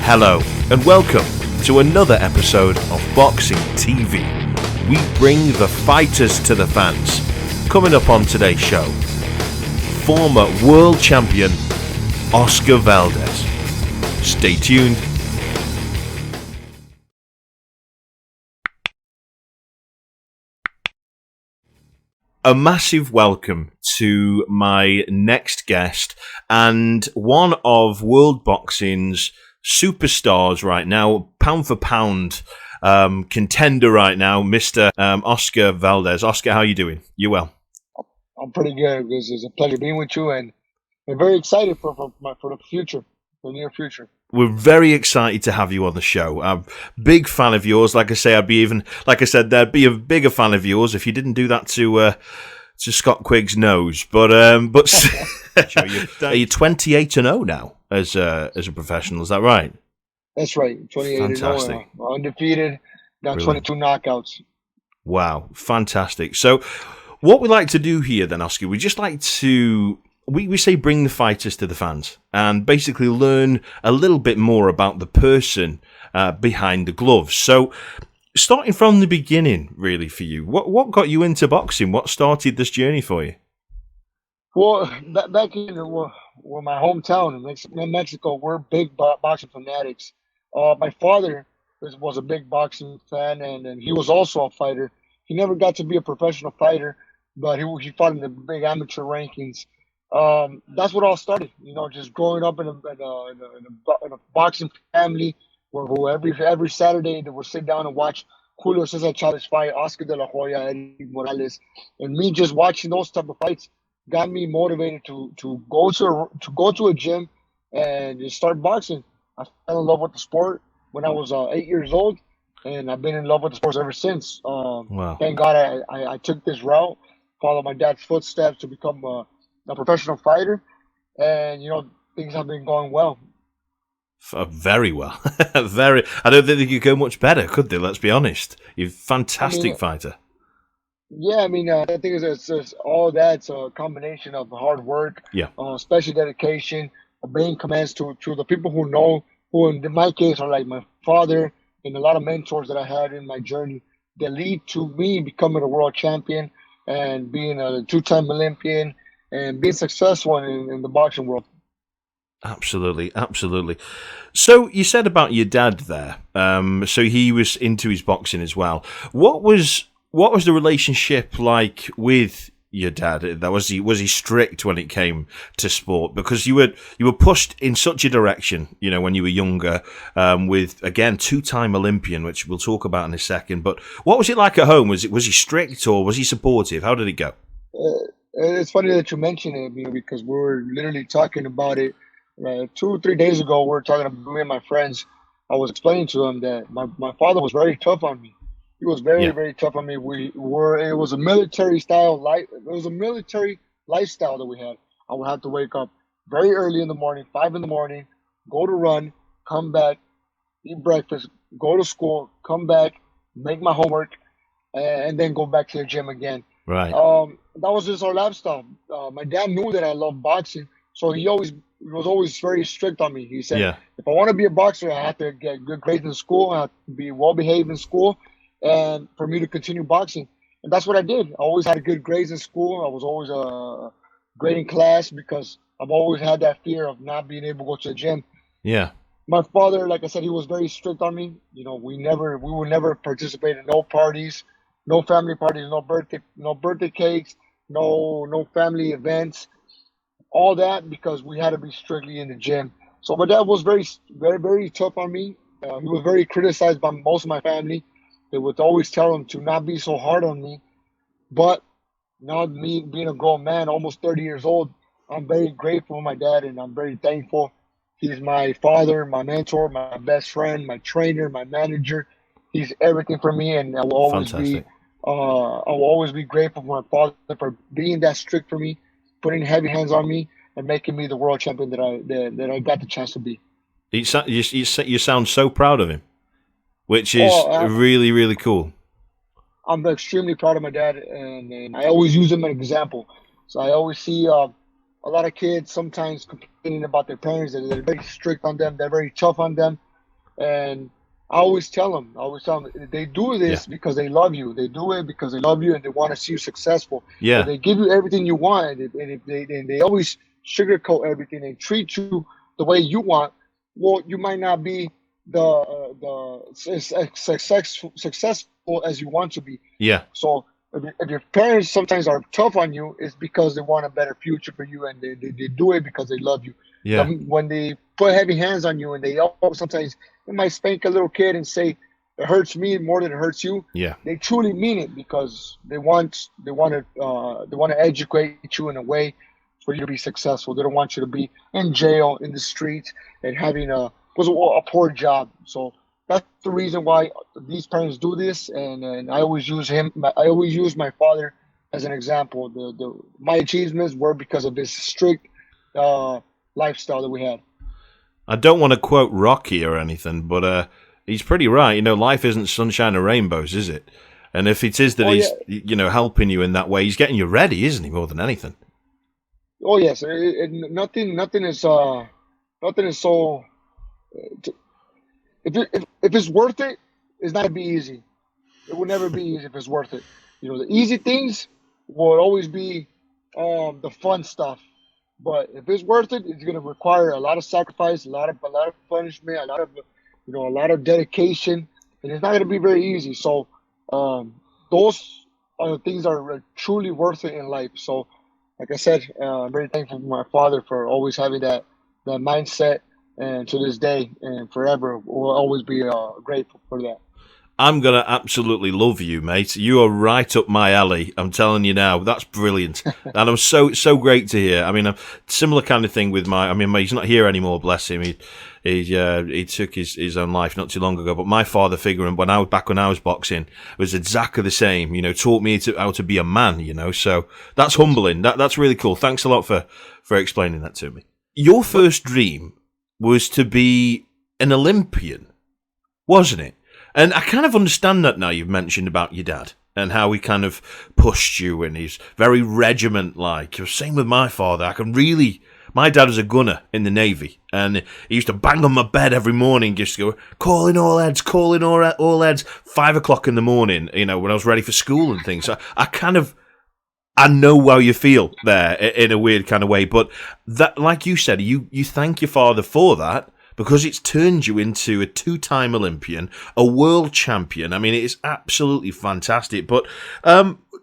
Hello, and welcome to another episode of Boxing TV. We bring the fighters to the fans. Coming up on today's show, former World Champion Oscar Valdez. Stay tuned. A massive welcome to my next guest and one of world boxing's superstars right now, pound for pound contender right now, Mr. Oscar Valdez. Oscar, how are you doing? You well? I'm pretty good. It's a pleasure being with you, and I'm very excited for the future, the near future. We're very excited to have you on the show. I'm a big fan of yours. Like I say, I'd be a bigger fan of yours if you didn't do that to Scott Quigg's nose. But are you 28-0 now as a professional? Is that right? That's right. 28-0, undefeated. Got 22 knockouts. Wow, fantastic. So, what we like to do here, then, Oscar, we just like to. We say bring the fighters to the fans and basically learn a little bit more about the person behind the gloves. So, starting from the beginning, really, for you, what got you into boxing? What started this journey for you? Well, back in my hometown in Mexico, we're big boxing fanatics. My father was a big boxing fan, and he was also a fighter. He never got to be a professional fighter, but he fought in the big amateur rankings. That's what all started, just growing up in a boxing family where every Saturday they would sit down and watch Julio Cesar Chavez fight, Oscar de la Hoya, Eddie Morales, and me just watching those type of fights got me motivated to go to a gym and just start boxing. I fell in love with the sport when I was 8 years old, and I've been in love with the sport ever since. Wow. Thank God I took this route, followed my dad's footsteps to become a professional fighter, and things have been going well. Very well. I don't think they could go much better, could they? Let's be honest. You're a fantastic fighter. Yeah, I think it's all that's a combination of hard work, special dedication, obeying commands to the people who in my case are like my father and a lot of mentors that I had in my journey that lead to me becoming a world champion and being a two-time Olympian and being successful in the boxing world. Absolutely. So you said about your dad there. So he was into his boxing as well. What was the relationship like with your dad? Was he strict when it came to sport? Because you were pushed in such a direction, when you were younger, with again two-time Olympian, which we'll talk about in a second. But what was it like at home? Was he strict or was he supportive? How did it go? It's funny that you mention it, because we were literally talking about it 2 or 3 days ago. We were talking about me and my friends. I was explaining to them that my father was very tough on me. He was very, very tough on me. It was a military style life. It was a military lifestyle that we had. I would have to wake up very early in the morning, 5 in the morning, go to run, come back, eat breakfast, go to school, come back, make my homework, and then go back to the gym again. Right. That was just our lifestyle. My dad knew that I loved boxing, so he was always very strict on me. He said, if I want to be a boxer, I have to get good grades in school, I have to be well behaved in school, and for me to continue boxing. And that's what I did. I always had good grades in school. I was always great in class because I've always had that fear of not being able to go to the gym. Yeah. My father, like I said, he was very strict on me. We would never participate in no parties, no family parties, no birthday cakes, no family events, all that because we had to be strictly in the gym. So my dad was very, very, very tough on me. He was very criticized by most of my family. They would always tell him to not be so hard on me. But now me being a grown man, almost 30 years old, I'm very grateful for my dad and I'm very thankful. He's my father, my mentor, my best friend, my trainer, my manager. He's everything for me, and I will always be grateful for my father for being that strict for me, putting heavy hands on me, and making me the world champion that I got the chance to be. You sound so proud of him, which is really, really cool. I'm extremely proud of my dad, and I always use him as an example. So I always see a lot of kids sometimes complaining about their parents, that they're very strict on them, they're very tough on them. And I always tell them, they do Yeah. this because they love you. They do it because they love you and they want to see you successful. If Yeah. they give you everything you want, and they always sugarcoat everything and treat you the way you want, well, you might not be the successful as you want to be. Yeah. So if your parents sometimes are tough on you, it's because they want a better future for you, and they do it because they love you. Yeah. When they put heavy hands on you, and sometimes they might spank a little kid and say it hurts me more than it hurts you. Yeah. They truly mean it because they want to educate you in a way for you to be successful. They don't want you to be in jail, in the streets, and having a poor job. So that's the reason why these parents do this, and I always use him. I always use my father as an example. My achievements were because of his strict uh, lifestyle that we had. I don't want to quote Rocky or anything, but he's pretty right. You know, life isn't sunshine and rainbows, is it? And if it is that Oh yeah, he's, helping you in that way, he's getting you ready, isn't he? More than anything. oh yes. Nothing is so. If it's worth it, it's not gonna be easy. It will never be easy if it's worth it. The easy things will always be the fun stuff. But if it's worth it, it's gonna require a lot of sacrifice, a lot of punishment, a lot of dedication, and it's not gonna be very easy. So those are the things that are truly worth it in life. So, like I said, I'm very thankful for my father for always having that mindset, and to this day and forever, will always be grateful for that. I'm going to absolutely love you, mate. You are right up my alley. I'm telling you now. That's brilliant. And I'm so great to hear. I mean, a similar kind of thing with he's not here anymore, bless him. He took his own life not too long ago. But my father figure, and when I was boxing, was exactly the same. Taught me how to be a man, So that's humbling. That's really cool. Thanks a lot for explaining that to me. Your first dream was to be an Olympian, wasn't it? And I kind of understand that now you've mentioned about your dad and how he kind of pushed you and he's very regiment-like. Same with my father. My dad was a gunner in the Navy and he used to bang on my bed every morning just to go, calling all heads, 5 o'clock in the morning, when I was ready for school and things. So I know how you feel there in a weird kind of way. But that, like you said, you thank your father for that, because it's turned you into a 2-time Olympian, a world champion. I mean, it is absolutely fantastic. But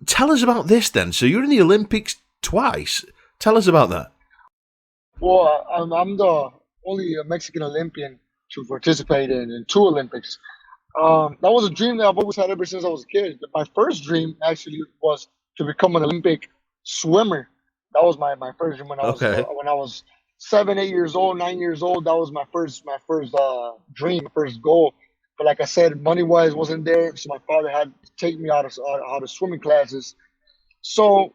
tell us about this then. So you're in the Olympics twice. Tell us about that. Well, I'm the only Mexican Olympian to participate in two Olympics. That was a dream that I've always had ever since I was a kid. My first dream actually was to become an Olympic swimmer. That was my first dream Okay. when I was 7, 8 years old, 9 years old. That was my first dream, my first goal. But like I said, money wise wasn't there, so my father had to take me out of swimming classes. So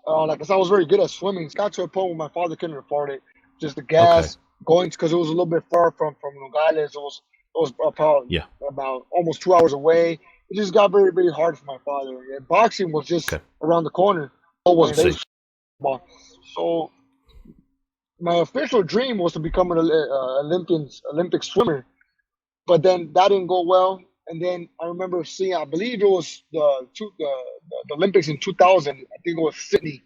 like I said, I was very good at swimming. It got to a point where my father couldn't afford it. Just the Okay. gas going, because it was a little bit far from Nogales. It was Yeah. about almost 2 hours away. It just got very, very hard for my father. And boxing was just Okay. around the corner. All I was see. baseball. So my official dream was to become an Olympic swimmer, but then that didn't go well. And then I remember seeing, I believe it was the Olympics in 2000. I think it was Sydney,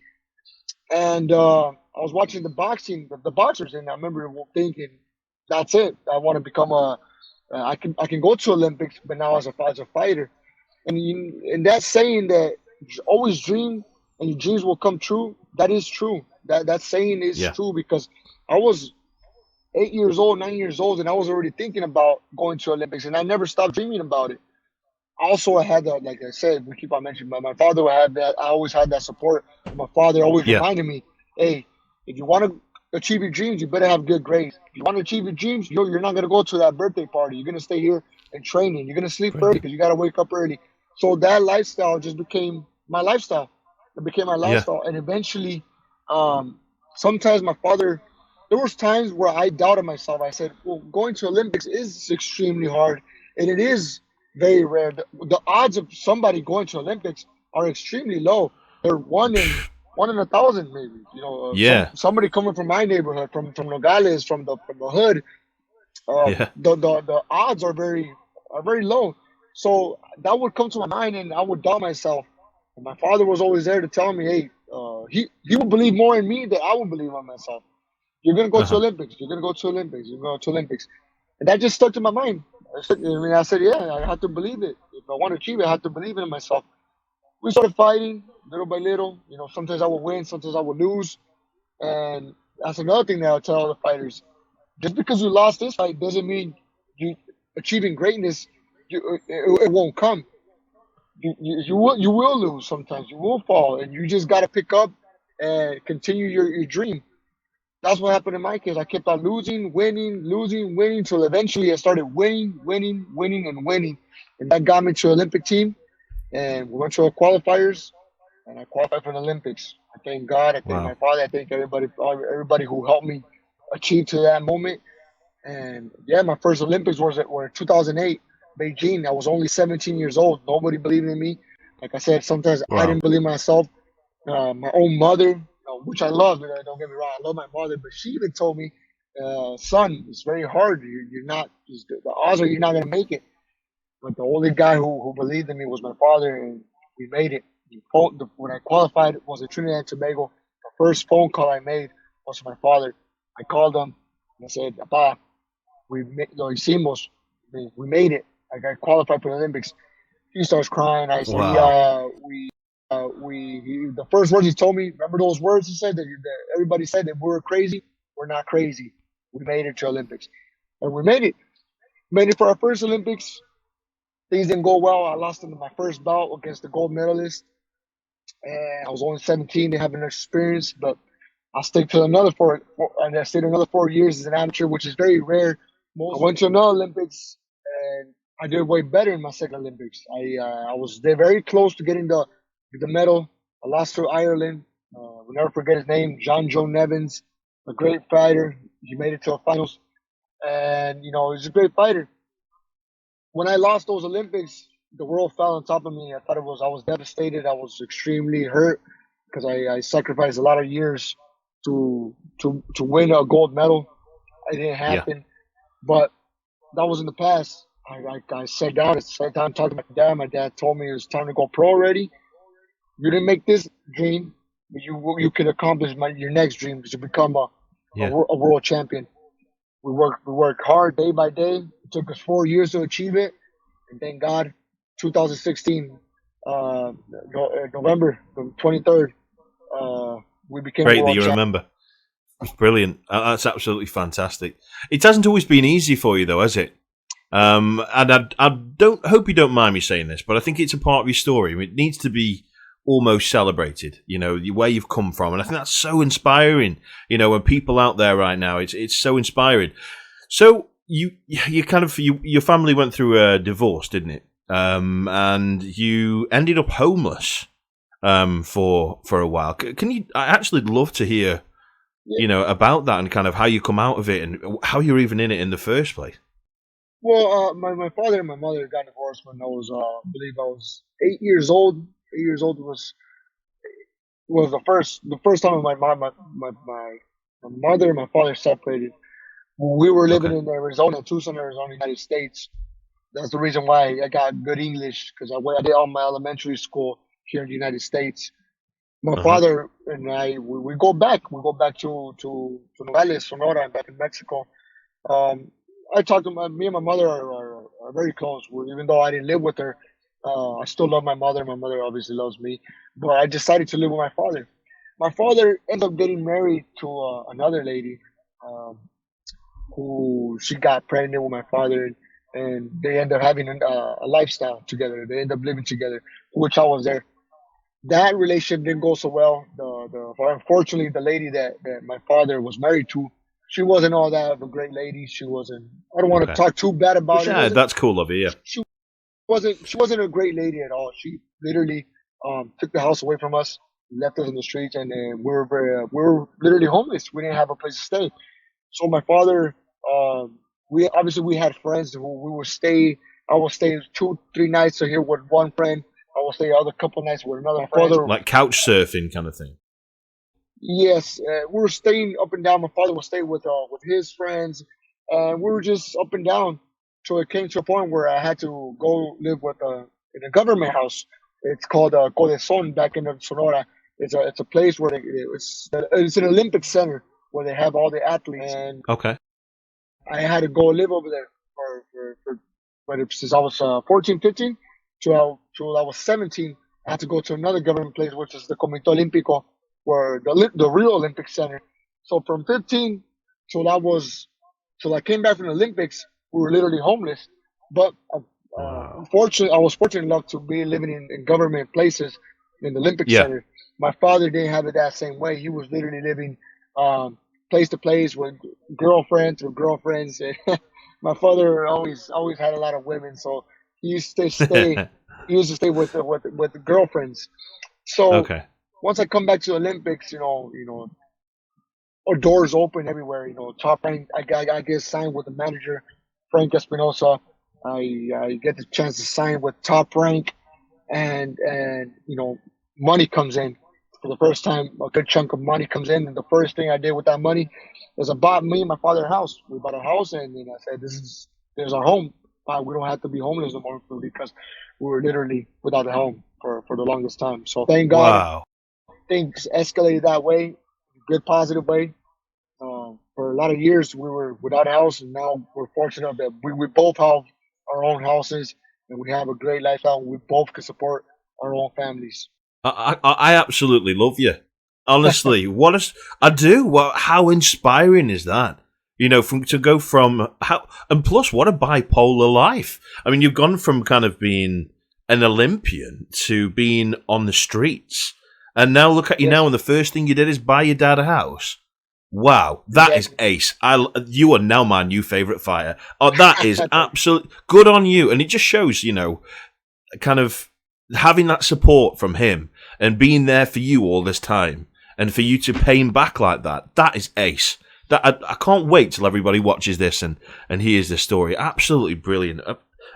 and I was watching the boxers, and I remember thinking, "That's it. I want to become a. I can go to Olympics, but now as a fighter." And that saying that always dream and your dreams will come true. That is true. That saying is Yeah. true, because I was 8 years old, 9 years old, and I was already thinking about going to Olympics, and I never stopped dreaming about it. Also, I had that, like I said, we keep on mentioning, but my father had that. I always had that support. My father always Yeah. reminded me, "Hey, if you want to achieve your dreams, you better have good grades. If you want to achieve your dreams, you're not gonna go to that birthday party. You're gonna stay here and training. You're gonna sleep early Brilliant. because you gotta wake up early." So that lifestyle just became my lifestyle. It became my Yeah. lifestyle, and eventually, um, sometimes my father. There was times where I doubted myself. I said, "Well, going to Olympics is extremely hard, and it is very rare. The odds of somebody going to Olympics are extremely low. They're one in 1,000, maybe. Yeah. Somebody coming from my neighborhood, from Nogales, from the hood. Yeah. The odds are very low. So that would come to my mind, and I would doubt myself. And my father was always there to tell me, hey, he would believe more in me than I would believe in myself. You're gonna go to Uh-huh. Olympics. You're gonna go to Olympics. You're going to Olympics, and that just stuck to my mind. I said, yeah, I have to believe it. If I want to achieve it, I have to believe in myself. We started fighting little by little. Sometimes I would win, sometimes I would lose, and that's another thing that I'll tell all the fighters. Just because you lost this fight doesn't mean you achieving greatness. It won't come. You will lose sometimes. You will fall, and you just got to pick up and continue your dream. That's what happened in my case. I kept on losing, winning, till eventually I started winning, and winning, and that got me to Olympic team, and we went to the qualifiers, and I qualified for the Olympics. I thank God. I thank my Wow. father. I thank everybody who helped me achieve to that moment. And yeah, my first Olympics were 2008, Beijing. I was only 17 years old. Nobody believed in me. Like I said, sometimes I Wow. didn't believe myself. My own mother, which I love. Don't get me wrong, I love my mother, but she even told me, "Son, it's very hard. You're not. The odds are you're not gonna make it." But the only guy who believed in me was my father, and we made it. When I qualified, it was in Trinidad and Tobago. The first phone call I made was to my father. I called him and I said, "Papa, lo hicimos. We made it. I got qualified for the Olympics." He starts crying. I said, Wow. the first words he told me, remember those words he said that everybody said that we were crazy? We're not crazy. We made it to Olympics. And we made it. Made it for our first Olympics. Things didn't go well. I lost in my first bout against the gold medalist. And I was only 17, didn't have enough experience, but I stick to and I stayed another 4 years as an amateur, which is very rare. I went to another Olympics, and I did way better in my second Olympics. I was there very close to getting the medal. I lost to Ireland. We'll never forget his name, John Joe Nevins, a great fighter. He made it to the finals, and he's a great fighter. When I lost those Olympics, the world fell on top of me. I was devastated. I was extremely hurt because I sacrificed a lot of years to win a gold medal. It didn't Yeah. happen, but that was in the past. I sat down and sat down and talked to my dad. My dad told me it was time to go pro already. You didn't make this dream, but you could accomplish your next dream, to become Yeah. a world champion. We worked hard day by day. It took us 4 years to achieve it, and thank God, 2016, November the 23rd, we became Great that world you champion. remember. It's brilliant. That's absolutely fantastic. It hasn't always been easy for you, though, has it? And I don't hope you don't mind me saying this, but I think it's a part of your story. I mean, it needs to be almost celebrated. Where you've come from, and I think that's so inspiring. When people out there right now, it's so inspiring. So you kind of your family went through a divorce, didn't it? And you ended up homeless for a while. Can you? I actually love to hear about that and kind of how you come out of it and how you're even in it in the first place. Well, my father and my mother got divorced when I believe I was 8 years old. 8 years old was the first time my mother and my father separated. We were living Okay. in Arizona, Tucson, Arizona, United States. That's the reason why I got good English, because I did all my elementary school here in the United States. My Uh huh. father and I, we go back. We go back to Nogales, Sonora, back in Mexico. Um, I talked to me and my mother are very close. Even though I didn't live with her, I still love my mother. My mother obviously loves me. But I decided to live with my father. My father ended up getting married to another lady, um, who she got pregnant with my father, and they ended up having a lifestyle together. They ended up living together, which I was there. That relationship didn't go so well. Unfortunately, the lady that my father was married to, she wasn't all that of a great lady. She wasn't. I don't want to Okay. talk too bad about her. Yeah, that's cool of you. Yeah. She she wasn't a great lady at all. She literally took the house away from us, left us in the streets, and we were literally homeless. We didn't have a place to stay. So my father, we had friends who we would stay. I would stay 2, 3 nights here with one friend. I would stay the other couple nights with another friend. Like couch surfing kind of thing. Yes, we were staying up and down. My father would stay with his friends. and we were just up and down. So it came to a point where I had to go live with in a government house. It's called Codezon back in Sonora. It's a place where it's an Olympic center where they have all the athletes, and Okay. I had to go live over there since I was 14, 15 till I was 17. I had to go to another government place, which is the Comité Olímpico, where the real Olympic Center. So from 15 till I was till I came back from the Olympics, we were literally homeless. But Wow. I was fortunate enough to be living in government places in the Olympic Yeah. Center. My father didn't have it that same way. He was literally living place to place with girlfriends or girlfriends. My father always had a lot of women, so he used to stay. He used to stay with the girlfriends. So Okay. once I come back to the Olympics, or doors open everywhere. Top rank. I get signed with the manager, Frank Espinosa. I get the chance to sign with Top Rank, and money comes in for the first time. A good chunk of money comes in, and the first thing I did with that money is I bought me and my father a house. We bought a house, and then I said, "This is our home. We don't have to be homeless no more because we were literally without a home for the longest time." So thank God Wow. things escalated that way, good positive way. For a lot of years, we were without a house, and now we're fortunate that we both have our own houses, and we have a great lifestyle. And we both can support our own families. I absolutely love you. Honestly, I do. How inspiring is that? To go from how, and plus, what a bipolar life. I mean, you've gone from kind of being an Olympian to being on the streets, and now look at you Yes, now, and the first thing you did is buy your dad a house. Wow, that is exactly. ace. You are now my new favorite fighter. Oh, that is absolute good on you, and it just shows, kind of having that support from him and being there for you all this time, and for you to pay him back like that. That is ace. That I can't wait till everybody watches this and hears this story. Absolutely brilliant.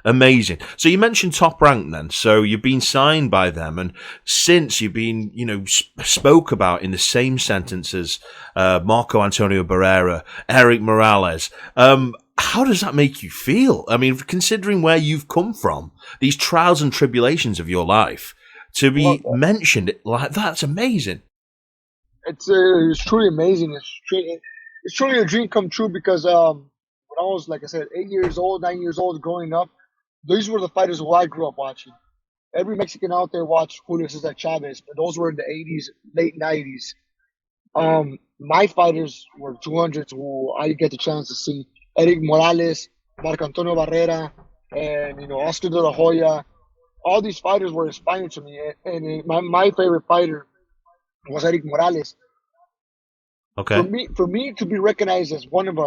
Amazing. So you mentioned Top Rank then. So you've been signed by them, and since you've been, spoke about in the same sentence as Marco Antonio Barrera, Eric Morales. How does that make you feel? I mean, considering where you've come from, these trials and tribulations of your life, to Well, be mentioned like that's amazing. it's truly amazing. It's truly a dream come true because when I was, like I said, 8 years old, 9 years old, growing up, these were the fighters who I grew up watching. Every Mexican out there watched Julio Cesar Chavez, but those were in the 80s, late 90s. My fighters were 200s who I get the chance to see. Eric Morales, Marco Antonio Barrera, and Oscar de la Hoya. All these fighters were inspiring to me, and my favorite fighter was Eric Morales. For Okay. me, for me to be recognized as one of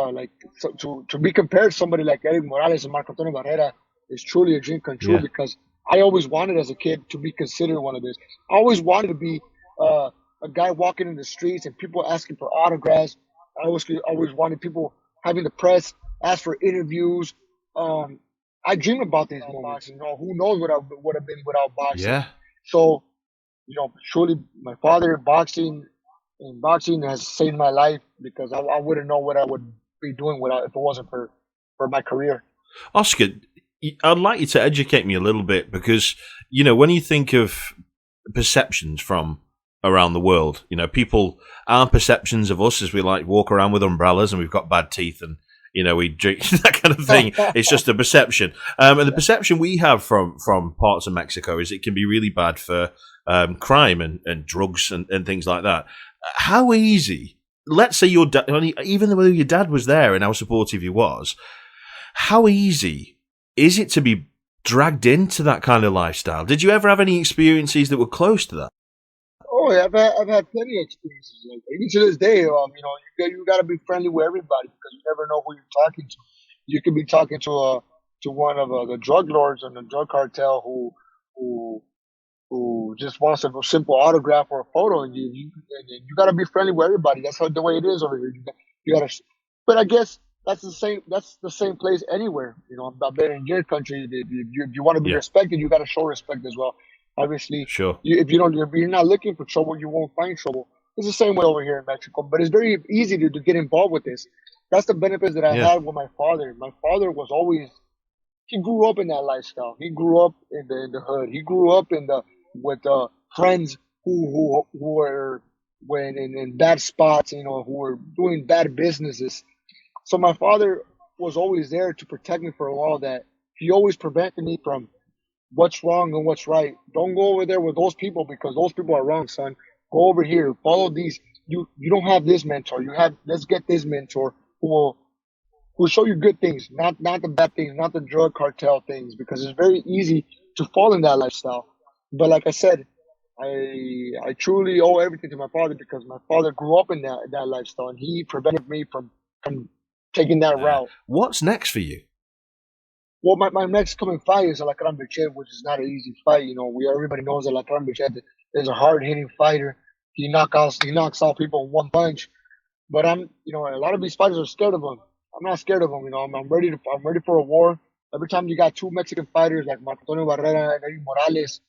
to be compared to somebody like Eric Morales and Marco Antonio Barrera is truly a dream come true Yeah. because I always wanted as a kid to be considered one of this. I always wanted to be a guy walking in the streets and people asking for autographs. I always wanted people having the press ask for interviews. Um, I dream about these moments. Who knows what I would have been without boxing. Yeah. So surely my father boxing has saved my life because I wouldn't know what I would be doing without if it wasn't for my career. Oscar, I'd like you to educate me a little bit because, when you think of perceptions from around the world, our perceptions of us as we like walk around with umbrellas and we've got bad teeth and, we drink that kind of thing. It's just a perception. And the perception we have from parts of Mexico is it can be really bad for crime and drugs and things like that. How easy, let's say your dad, even though your dad was there and how supportive he was, how easy is it to be dragged into that kind of lifestyle? Did you ever have any experiences that were close to that? Oh, yeah, I've had plenty of experiences. Like even to this day, you got to be friendly with everybody because you never know who you're talking to. You could be talking to one of the drug lords in the drug cartel who who just wants a simple autograph or a photo, and you got to be friendly with everybody. That's how the way it is over here. You got to, but I guess that's the same. That's the same place anywhere. I bet in your country, if you want to be Yeah, respected, you got to show respect as well. Obviously, sure. if you don't, if you're not looking for trouble, you won't find trouble. It's the same way over here in Mexico, but it's very easy to get involved with this. that's the benefits that I Yeah. had with my father. My father was always, he grew up in that lifestyle. He grew up in the hood. He grew up in the with friends who were when in bad spots, you know, who were doing bad businesses. So my father was always there to protect me from all that. He always prevented me from what's wrong and what's right. Don't go over there with those people because those people are wrong, son. Go over here. Follow these. You don't have this mentor. You have let's get this mentor who will show you good things, not the bad things, not the drug cartel things, because it's very easy to fall in that lifestyle. But like I said, I truly owe everything to my father because my father grew up in that lifestyle and he prevented me from taking that route. What's next for you? Well, my next coming fight is Alakran Bichet, which is not an easy fight. You know, everybody knows that Alakran Bichet is a hard hitting fighter. He knocks out people in one punch. But you know, a lot of these fighters are scared of him. I'm not scared of him. You know, I'm ready for a war. Every time you got two Mexican fighters like Marco Antonio Barrera and Eddie Morales,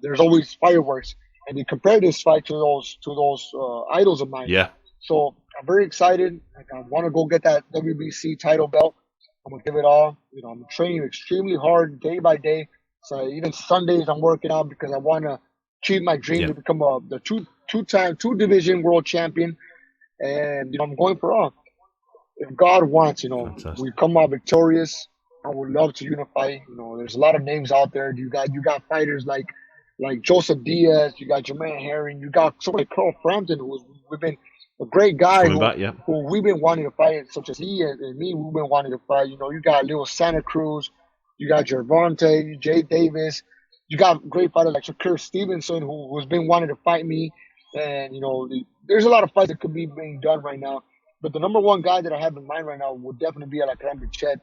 there's always fireworks. And they compare this fight to those idols of mine. Yeah. So I'm very excited. Like, I want to go get that WBC title belt. I'm gonna give it all. You know, I'm training extremely hard day by day. So even Sundays I'm working out because I want to achieve my dream Yeah. to become the two division world champion. And you know, I'm going for all. If God wants, you know, Fantastic. we come out victorious. I would love to unify. You know, there's a lot of names out there. You got fighters like Joseph Diaz. You got Jermaine Herring. You got somebody like Carl Frampton, we've been a great guy Coming back, yeah. who we've been wanting to fight, such as he and me. We've been wanting to fight. You know, you got Leo Santa Cruz. You got Gervonta, Jay Davis. You got great fighters like Shakur Stevenson, who's been wanting to fight me. And you know, there's a lot of fights that could be being done right now. But the number one guy that I have in mind right now would definitely be Alakran Bichet.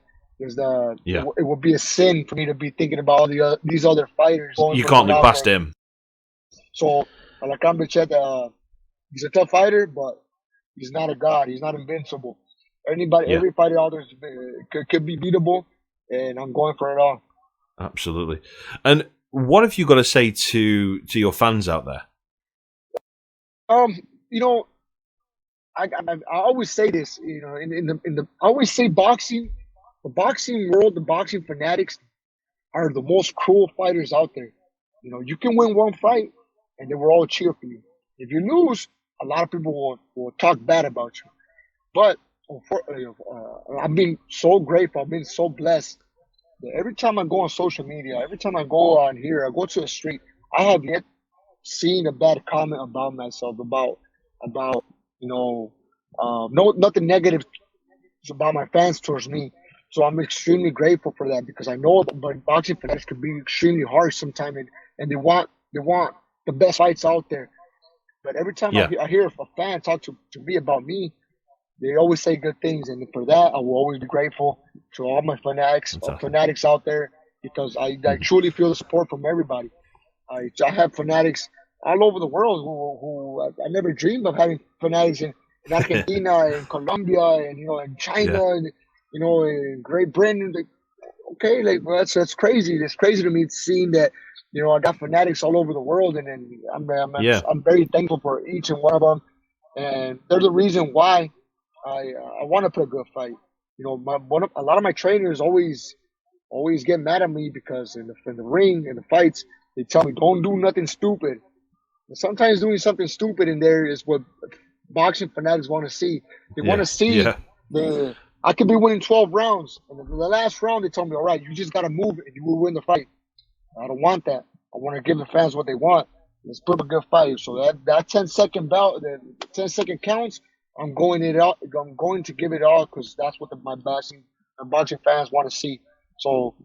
Yeah. It would be a sin for me to be thinking about all these other fighters. You can't look past him. So Alakran Bichet, he's a tough fighter, but he's not a god. He's not invincible. Yeah. Every fighter out there could be beatable, and I'm going for it all. Absolutely. And what have you got to say to your fans out there? You know, I always say this. You know, I always say boxing, the boxing world, the boxing fanatics are the most cruel fighters out there. You know, you can win one fight, and they will all cheer for you. If you lose, a lot of people will talk bad about you. But I've been so grateful. I've been so blessed that every time I go on social media, every time I go on here, I go to the street, I have yet seen a bad comment about myself, about you know, no nothing negative about my fans towards me. So I'm extremely grateful for that because I know that boxing fanatics can be extremely harsh sometimes, and they want the best fights out there. But every time Yeah. I hear a fan talk to me about me, they always say good things, and for that, I will always be grateful to all my Fantastic. fanatics out there because I truly feel the support from everybody. I have fanatics all over the world who I never dreamed of having fanatics in Argentina, in Colombia, and you know, in China, Yeah. and you know, in Great Britain. Okay, like well, that's crazy. It's crazy to me seeing that. You know, I got fanatics all over the world, and Yeah. I'm very thankful for each and one of them, and they're the reason why I want to put a good fight. You know, a lot of my trainers always get mad at me because in the ring in the fights they tell me don't do nothing stupid. And sometimes doing something stupid in there is what boxing fanatics want to see. They want Yeah. to see Yeah. the I could be winning 12 rounds, and in the last round they tell me, all right, you just got to move and you will win the fight. I don't want that. I want to give the fans what they want. Let's put up a good fight. So that 10-second belt, the 10-second counts, I'm going it out. I'm going to give it all because that's what my boxing fans want to see. So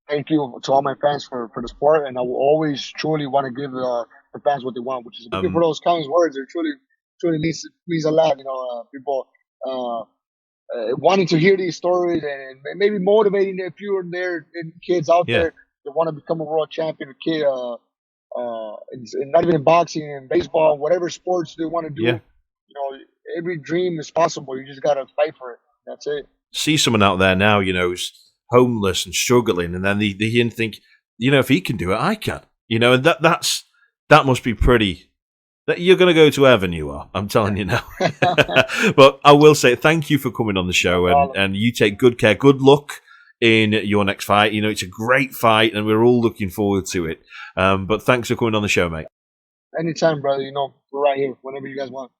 thank you to all my fans for the support, and I will always truly want to give the fans what they want, which is thank you for those kind words. It truly means a lot. You know, people wanting to hear these stories and maybe motivating a few of their kids out Yeah. there that want to become a world champion, a kid, not even in boxing and baseball, whatever sports they want to do. Yeah. You know, every dream is possible. You just got to fight for it. That's it. See someone out there now, you know, who's homeless and struggling, and then they hear and think, you know, if he can do it, I can. You know, and that must be pretty That you're going to go to heaven, you are. I'm telling you now. But I will say thank you for coming on the show, and you take good care. Good luck in your next fight. You know, it's a great fight, and we're all looking forward to it. But thanks for coming on the show, mate. Anytime, brother. You know, we're right here whenever you guys want.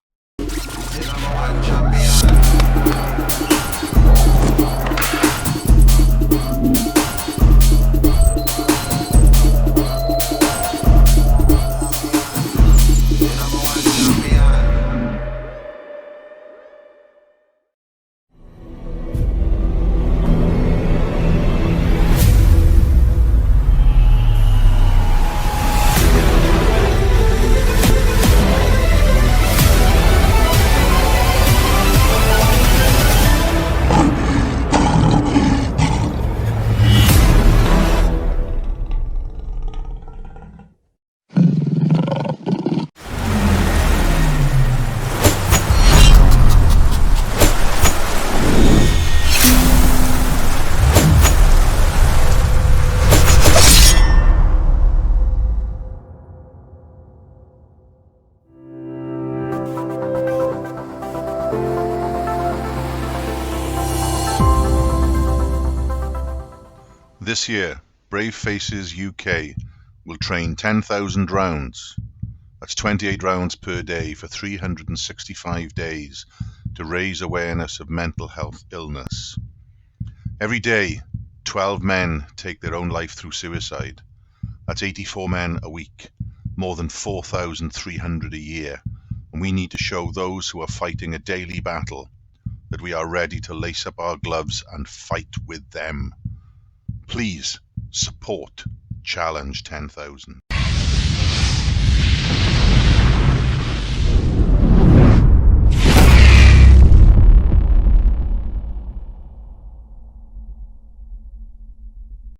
This year, Brave Faces UK will train 10,000 rounds. That's 28 rounds per day for 365 days to raise awareness of mental health illness. Every day, 12 men take their own life through suicide. That's 84 men a week, more than 4,300 a year. And we need to show those who are fighting a daily battle that we are ready to lace up our gloves and fight with them. Please support Challenge 10,000.